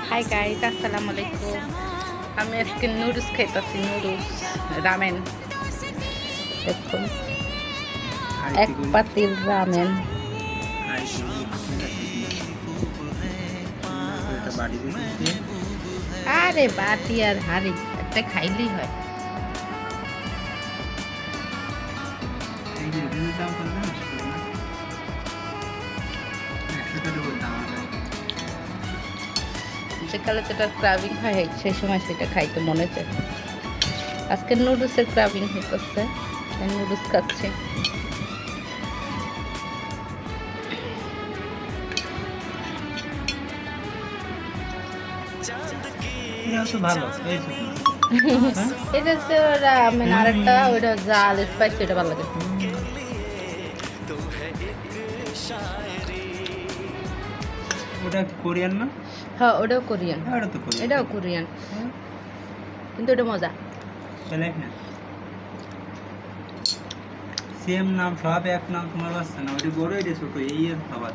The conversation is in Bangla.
হাই গাইস, আসসালামু আলাইকুম। আমি আজকে নুডলস খাইতেছি, নুডলস রামেন। দেখুন, এক পাতিল রামেন। আরে বাটি আর হাড়ি একটা খাইলেই হয়। যেকালে যেটা ক্রাভিং হয় সেই সময় সেটা খাইতে মনে চায়। আজকে নুডলসের ক্রাভিং হইতেছে, নুডলস খাচ্ছি। এটা হচ্ছে রামেন, আর একটা ওইটা জাল স্পাইসি, এটা ভালো লাগে। ওটা কোরিয়ান না? হ্যাঁ, ওটাও কোরিয়ান। ওটা তো কোরিয়ান। এটাও কোরিয়ান, কিন্তু এটা মজা। তাহলে না সেম নাম, সব এক নাম, তোমার বাচ্চা না, ওইটা বড়, এটা ছোট, এই এর খাবার।